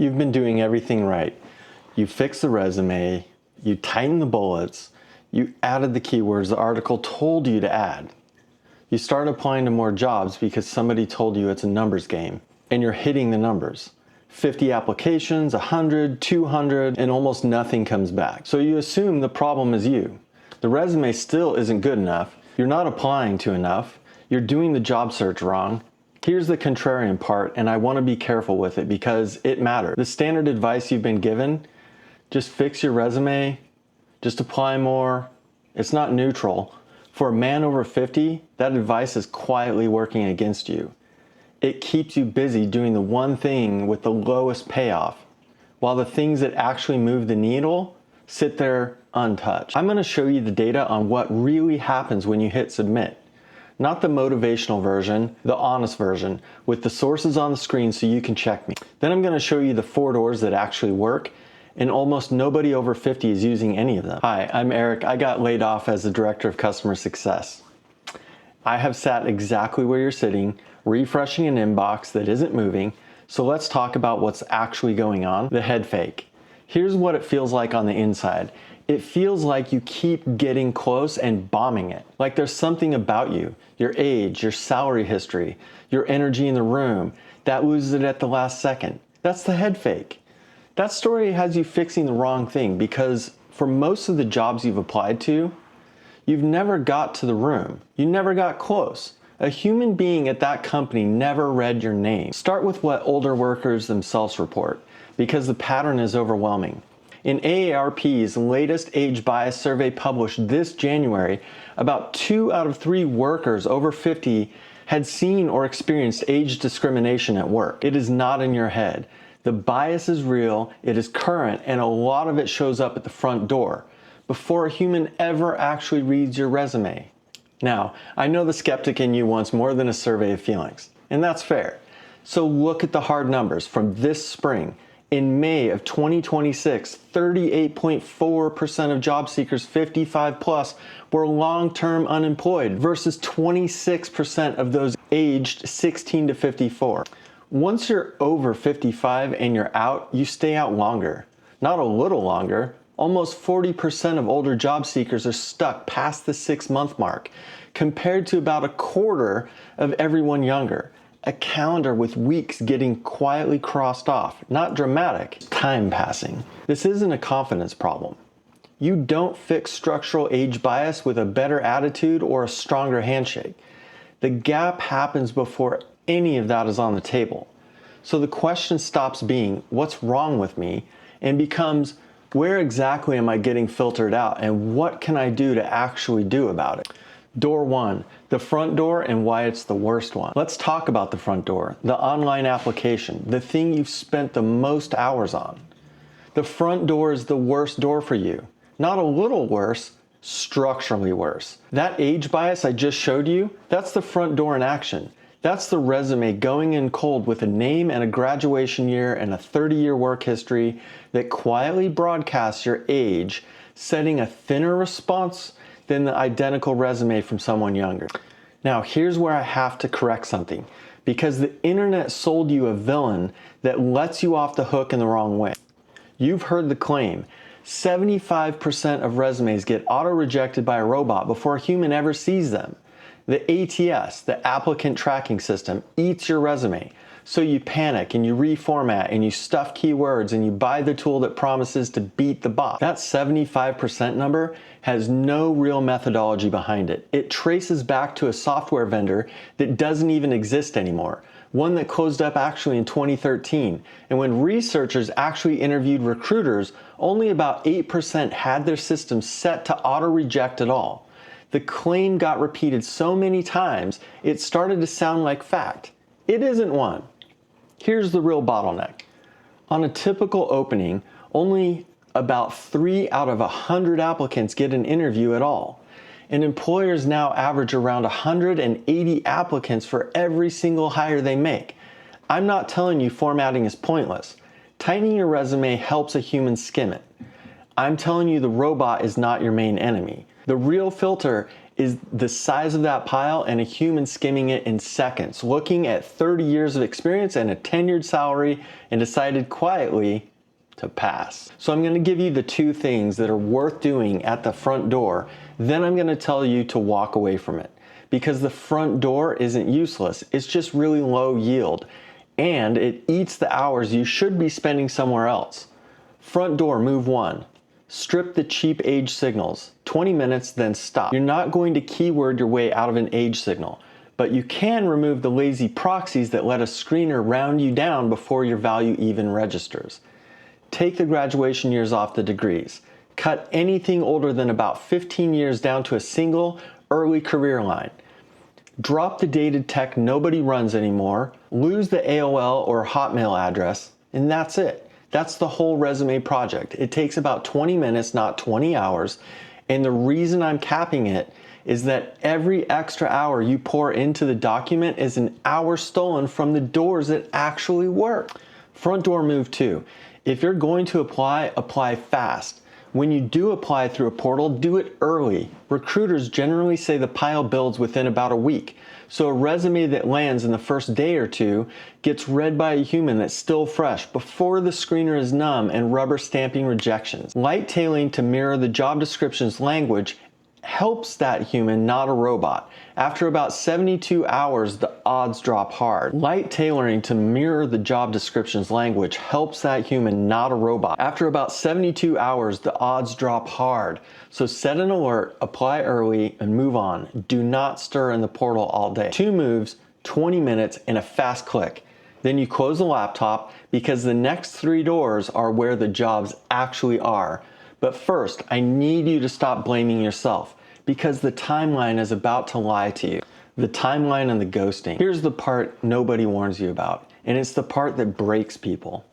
You've been doing everything right. You fixed the resume, you tightened the bullets, you added the keywords the article told you to add. You start applying to more jobs because somebody told you it's a numbers game, and you're hitting the numbers. 50 applications, 100, 200, and almost nothing comes back. So you assume the problem is you. The resume still isn't good enough, you're not applying to enough, you're doing the job search wrong. Here's the contrarian part, and I want to be careful with it because it matters. The standard advice you've been given, just fix your resume, just apply more, it's not neutral. For a man over 50, that advice is quietly working against you. It keeps you busy doing the one thing with the lowest payoff, while the things that actually move the needle sit there untouched. I'm going to show you the data on what really happens when you hit submit. Not the motivational version, the honest version, with the sources on the screen so you can check me. Then I'm going to show you the 4 doors that actually work, and almost nobody over 50 is using any of them. Hi, I'm Eric. I got laid off as the Director of Customer Success. I have sat exactly where you're sitting, refreshing an inbox that isn't moving, so let's talk about what's actually going on, the head fake. Here's what it feels like on the inside. It feels like you keep getting close and bombing it. Like there's something about you, your age, your salary history, your energy in the room, that loses it at the last second. That's the head fake. That story has you fixing the wrong thing because for most of the jobs you've applied to, you've never got to the room. You never got close. A human being at that company never read your name. Start with what older workers themselves report because the pattern is overwhelming. In AARP's latest age bias survey published this January, about 2 out of 3 workers over 50 had seen or experienced age discrimination at work. It is not in your head. The bias is real, it is current, and a lot of it shows up at the front door before a human ever actually reads your resume. Now, I know the skeptic in you wants more than a survey of feelings, and that's fair. So look at the hard numbers from this spring. In May of 2026, 38.4% of job seekers 55 plus were long-term unemployed versus 26% of those aged 16 to 54. Once you're over 55 and you're out, you stay out longer. Not a little longer. Almost 40% of older job seekers are stuck past the 6-month mark, compared to about a quarter of everyone younger. A calendar with weeks getting quietly crossed off, not dramatic, time passing. This isn't a confidence problem. You don't fix structural age bias with a better attitude or a stronger handshake. The gap happens before any of that is on the table. So the question stops being, what's wrong with me, and becomes, where exactly am I getting filtered out, and what can I do to actually do about it? Door 1, the front door and why it's the worst one. Let's talk about the front door, the online application, the thing you've spent the most hours on. The front door is the worst door for you. Not a little worse, structurally worse. That age bias I just showed you, that's the front door in action. That's the resume going in cold with a name and a graduation year and a 30-year work history that quietly broadcasts your age, setting a thinner response than the identical resume from someone younger. Now, here's where I have to correct something, because the internet sold you a villain that lets you off the hook in the wrong way. You've heard the claim, 75% of resumes get auto-rejected by a robot before a human ever sees them. The ATS, the applicant tracking system, eats your resume. So you panic and you reformat and you stuff keywords and you buy the tool that promises to beat the bot. That 75% number has no real methodology behind it. It traces back to a software vendor that doesn't even exist anymore, one that closed up actually in 2013. And when researchers actually interviewed recruiters, only about 8% had their system set to auto-reject at all. The claim got repeated so many times, it started to sound like fact. It isn't one. Here's the real bottleneck. On a typical opening, only about 3 out of 100 applicants get an interview at all. And employers now average around 180 applicants for every single hire they make. I'm not telling you formatting is pointless. Tightening your resume helps a human skim it. I'm telling you the robot is not your main enemy. The real filter is the size of that pile and a human skimming it in seconds, looking at 30 years of experience and a tenured salary, and decided quietly to pass. So I'm going to give you the 2 things that are worth doing at the front door. Then I'm going to tell you to walk away from it, because the front door isn't useless. It's just really low yield, and it eats the hours you should be spending somewhere else. Front door, move 1. Strip the cheap age signals. 20 minutes, then stop. You're not going to keyword your way out of an age signal, but you can remove the lazy proxies that let a screener round you down before your value even registers. Take the graduation years off the degrees. Cut anything older than about 15 years down to a single early career line. Drop the dated tech nobody runs anymore, lose the AOL or Hotmail address, and that's it. That's the whole resume project. It takes about 20 minutes, not 20 hours. And the reason I'm capping it is that every extra hour you pour into the document is an hour stolen from the doors that actually work. Front door move 2. If you're going to apply, apply fast. When you do apply through a portal, do it early. Recruiters generally say the pile builds within about a week. So a resume that lands in the first day or 2 gets read by a human that's still fresh before the screener is numb and rubber stamping rejections. Light tailoring to mirror the job description's language helps that human, not a robot. After about 72 hours, the odds drop hard. Light tailoring to mirror the job description's language helps that human, not a robot. After about 72 hours, the odds drop hard. So set an alert, apply early, and move on. Do not stir in the portal all day. 2 moves, 20 minutes, and a fast click. Then you close the laptop, because the next 3 doors are where the jobs actually are. But first, I need you to stop blaming yourself, because the timeline is about to lie to you. The timeline and the ghosting. Here's the part nobody warns you about, and it's the part that breaks people.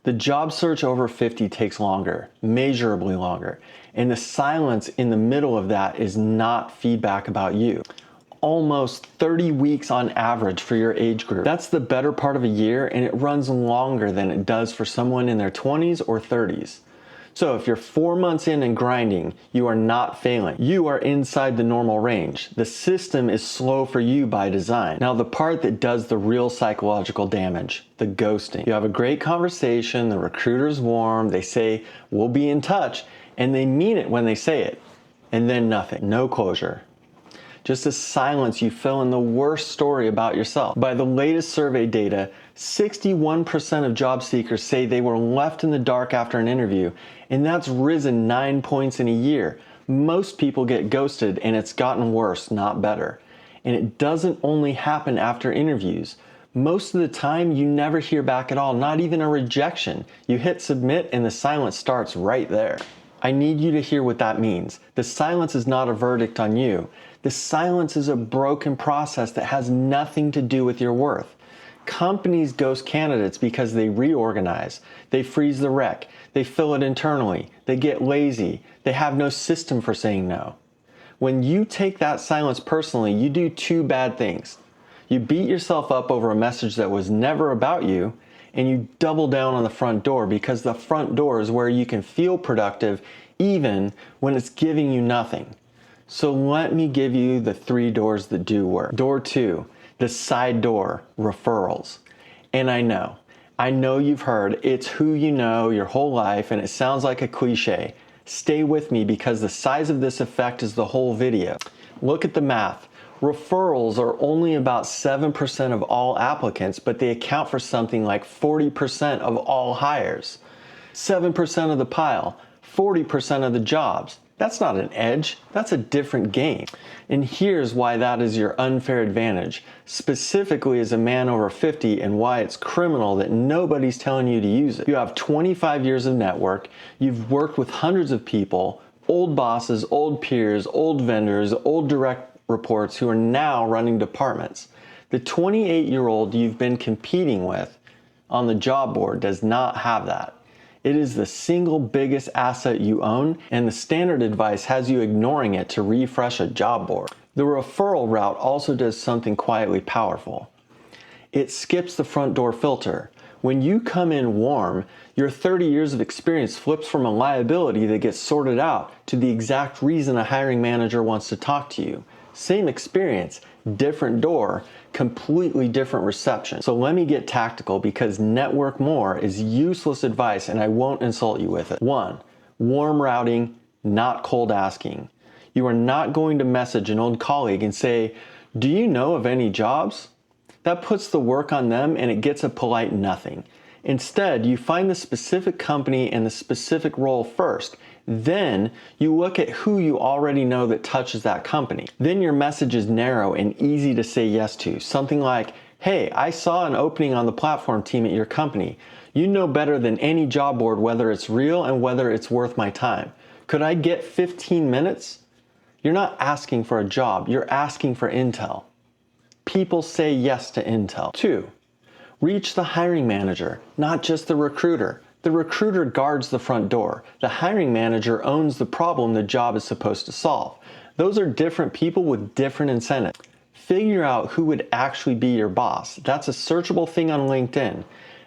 The job search over 50 takes longer, measurably longer, and the silence in the middle of that is not feedback about you. Almost 30 weeks on average for your age group. That's the better part of a year, and it runs longer than it does for someone in their 20s or 30s. So if you're 4 months in and grinding, you are not failing. You are inside the normal range. The system is slow for you by design. Now the part that does the real psychological damage, the ghosting. You have a great conversation, the recruiter's warm, they say, we'll be in touch, and they mean it when they say it. And then nothing, no closure. Just a silence you fill in the worst story about yourself. By the latest survey data, 61% of job seekers say they were left in the dark after an interview, and that's risen 9 points in a year. Most people get ghosted, and it's gotten worse, not better. And it doesn't only happen after interviews. Most of the time, you never hear back at all, not even a rejection. You hit submit, and the silence starts right there. I need you to hear what that means. The silence is not a verdict on you. The silence is a broken process that has nothing to do with your worth. Companies ghost candidates because they reorganize, they freeze the rec, they fill it internally, they get lazy, they have no system for saying no. When you take that silence personally, you do 2 bad things. You beat yourself up over a message that was never about you, and you double down on the front door, because the front door is where you can feel productive even when it's giving you nothing. So let me give you the 3 doors that do work. Door 2, the side door, referrals. And I know you've heard it's who you know your whole life, and it sounds like a cliche. Stay with me, because the size of this effect is the whole video. Look at the math. Referrals are only about 7% of all applicants, but they account for something like 40% of all hires. 7% of the pile, 40% of the jobs. That's not an edge, that's a different game. And here's why that is your unfair advantage, specifically as a man over 50, and why it's criminal that nobody's telling you to use it. You have 25 years of network, you've worked with hundreds of people, old bosses, old peers, old vendors, old direct reports who are now running departments. The 28-year-old you've been competing with on the job board does not have that. It is the single biggest asset you own, and the standard advice has you ignoring it to refresh a job board. The referral route also does something quietly powerful. It skips the front door filter. When you come in warm, your 30 years of experience flips from a liability that gets sorted out to the exact reason a hiring manager wants to talk to you. Same experience, different door, completely different reception. So let me get tactical because network more is useless advice and I won't insult you with it. 1, warm routing, not cold asking. You are not going to message an old colleague and say, "Do you know of any jobs?" That puts the work on them and it gets a polite nothing. Instead, you find the specific company and the specific role first. Then you look at who you already know that touches that company. Then your message is narrow and easy to say yes to. Something like, "Hey, I saw an opening on the platform team at your company. You know better than any job board whether it's real and whether it's worth my time. Could I get 15 minutes? You're not asking for a job, you're asking for intel. People say yes to intel. 2, reach the hiring manager, not just the recruiter. The recruiter guards the front door. The hiring manager owns the problem the job is supposed to solve. Those are different people with different incentives. Figure out who would actually be your boss. That's a searchable thing on LinkedIn.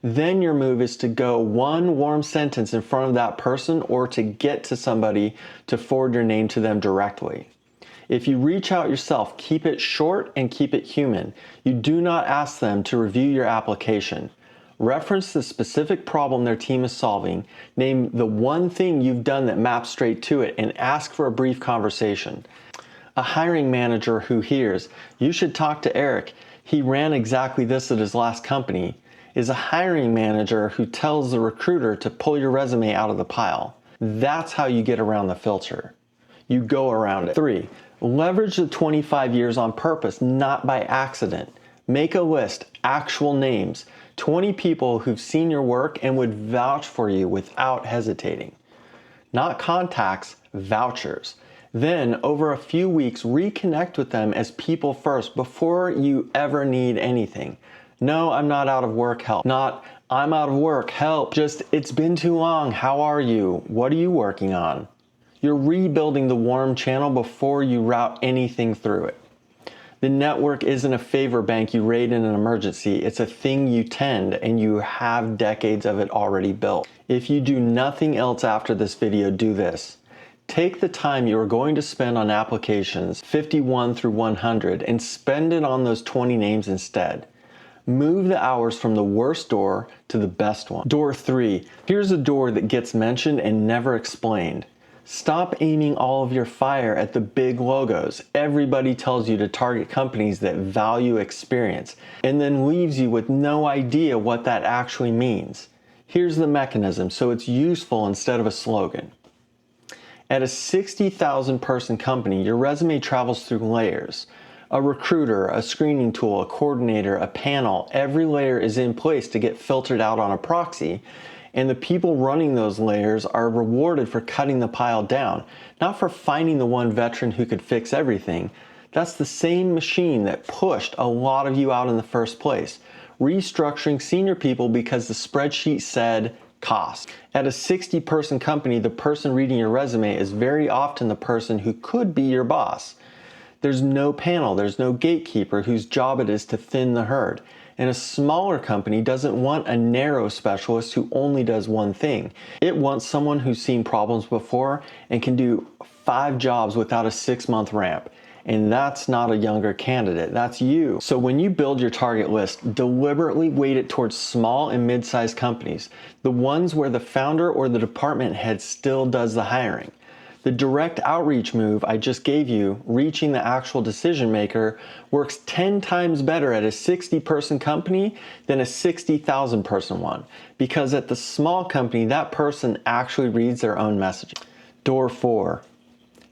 Then your move is to go one warm sentence in front of that person or to get to somebody to forward your name to them directly. If you reach out yourself, keep it short and keep it human. You do not ask them to review your application. Reference the specific problem their team is solving, name the one thing you've done that maps straight to it, and ask for a brief conversation. A hiring manager who hears, "You should talk to Eric, he ran exactly this at his last company," is a hiring manager who tells the recruiter to pull your resume out of the pile. That's how you get around the filter. You go around it. 3, leverage the 25 years on purpose, not by accident. Make a list, actual names, 20 people who've seen your work and would vouch for you without hesitating. Not contacts, vouchers. Then, over a few weeks, reconnect with them as people first before you ever need anything. "No, I'm not out of work, help." Not, "I'm out of work, help." Just, "It's been too long, how are you? What are you working on?" You're rebuilding the warm channel before you route anything through it. The network isn't a favor bank you raid in an emergency. It's a thing you tend, and you have decades of it already built. If you do nothing else after this video, do this. Take the time you are going to spend on applications 51 through 100 and spend it on those 20 names instead. Move the hours from the worst door to the best one. Door 3. Here's a door that gets mentioned and never explained. Stop aiming all of your fire at the big logos. Everybody tells you to target companies that value experience and then leaves you with no idea what that actually means. Here's the mechanism so it's useful instead of a slogan. At a 60,000 person company, your resume travels through layers. A recruiter, a screening tool, a coordinator, a panel, every layer is in place to get filtered out on a proxy, and the people running those layers are rewarded for cutting the pile down, not for finding the one veteran who could fix everything. That's the same machine that pushed a lot of you out in the first place, restructuring senior people because the spreadsheet said cost. At a 60-person company, the person reading your resume is very often the person who could be your boss. There's no panel, there's no gatekeeper whose job it is to thin the herd. And a smaller company doesn't want a narrow specialist who only does one thing. It wants someone who's seen problems before and can do 5 jobs without a 6-month ramp. And that's not a younger candidate, that's you. So when you build your target list, deliberately weight it towards small and mid-sized companies, the ones where the founder or the department head still does the hiring. The direct outreach move I just gave you, reaching the actual decision maker, works 10 times better at a 60-person company than a 60,000 person one, because at the small company, that person actually reads their own messaging. Door 4,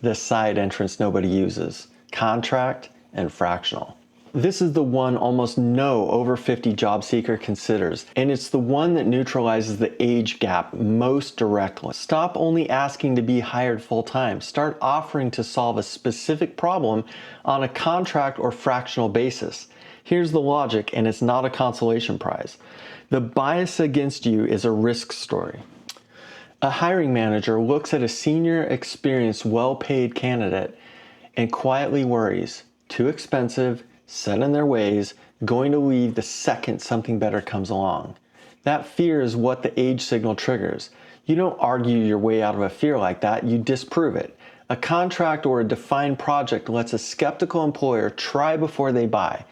the side entrance nobody uses, contract and fractional. This is the one almost no over 50 job seeker considers, and it's the one that neutralizes the age gap most directly. Stop only asking to be hired full-time. Start offering to solve a specific problem on a contract or fractional basis. Here's the logic, and it's not a consolation prize. The bias against you is a risk story. A hiring manager looks at a senior, experienced, well-paid candidate and quietly worries, too expensive, set in their ways, going to leave the second something better comes along. That fear is what the age signal triggers. You don't argue your way out of a fear like that, you disprove it. A contract or a defined project lets a skeptical employer try before they buy.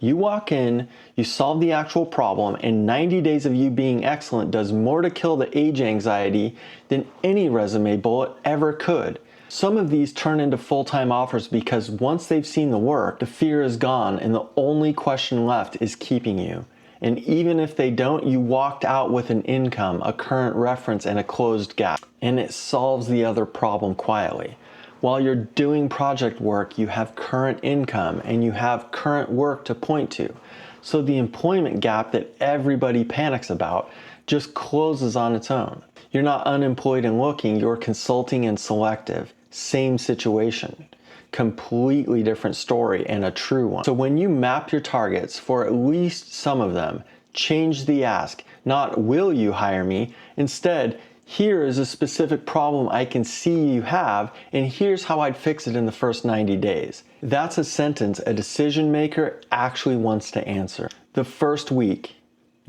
You walk in, you solve the actual problem, and 90 days of you being excellent does more to kill the age anxiety than any resume bullet ever could. Some of these turn into full-time offers because once they've seen the work, the fear is gone and the only question left is keeping you. And even if they don't, you walked out with an income, a current reference, and a closed gap. And it solves the other problem quietly. While you're doing project work, you have current income and you have current work to point to. So the employment gap that everybody panics about just closes on its own. You're not unemployed and looking, you're consulting and selective. Same situation. Completely different story and a true one. So when you map your targets for at least some of them, change the ask. Not will you hire me? Instead, here is a specific problem I can see you have, and here's how I'd fix it in the first 90 days. That's a sentence a decision maker actually wants to answer. The first week,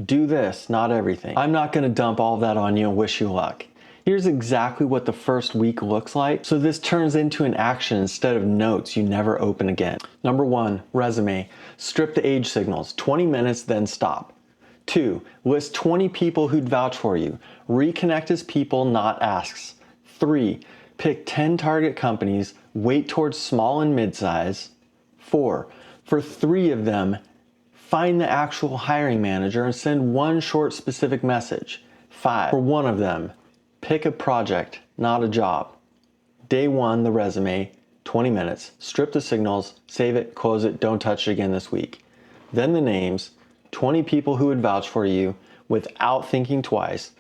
do this, not everything. I'm not going to dump all that on you and wish you luck. Here's exactly what the first week looks like, so this turns into an action instead of notes you never open again. Number 1, resume. Strip the age signals. 20 minutes, then stop. 2, list 20 people who'd vouch for you. Reconnect as people, not asks. 3, pick 10 target companies, weight towards small and mid-size. 4, for 3 of them, find the actual hiring manager and send one short specific message. 5, for 1 of them, pick a project, not a job. Day 1, the resume, 20 minutes, strip the signals, save it, close it, don't touch it again this week. Then the names, 20 people who would vouch for you without thinking twice,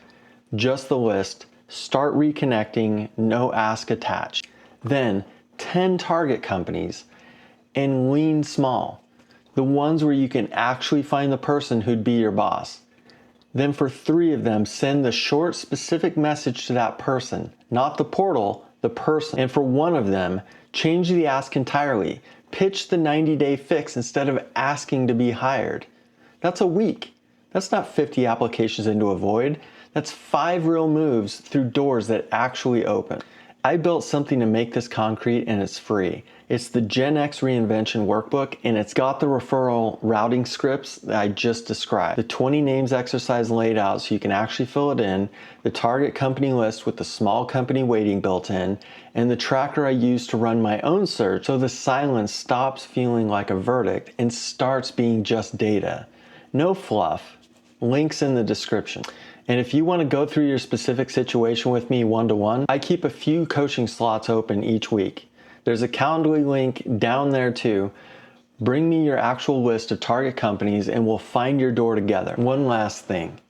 just the list, start reconnecting, no ask attached. Then 10 target companies and lean small, the ones where you can actually find the person who'd be your boss. Then for 3 of them, send the short specific message to that person, not the portal, the person. And for 1 of them, change the ask entirely. Pitch the 90-day fix instead of asking to be hired. That's a week. That's not 50 applications into a void. That's 5 real moves through doors that actually open. I built something to make this concrete and it's free. It's the Gen X Reinvention Workbook and it's got the referral routing scripts that I just described. The 20 names exercise laid out so you can actually fill it in, the target company list with the small company weighting built in, and the tracker I use to run my own search so the silence stops feeling like a verdict and starts being just data. No fluff. Links in the description. And if you want to go through your specific situation with me one-to-one, I keep a few coaching slots open each week. There's a Calendly link down there too. Bring me your actual list of target companies and we'll find your door together. One last thing.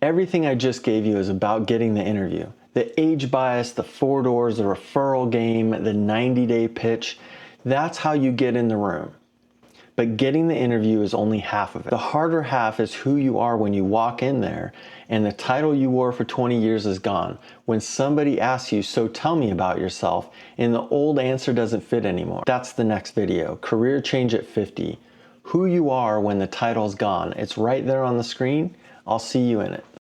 Everything I just gave you is about getting the interview. The age bias, the 4 doors, the referral game, the 90-day pitch, that's how you get in the room. But getting the interview is only half of it. The harder half is who you are when you walk in there and the title you wore for 20 years is gone. When somebody asks you, so tell me about yourself, and the old answer doesn't fit anymore. That's the next video, Career Change at 50. Who you are when the title's gone. It's right there on the screen. I'll see you in it.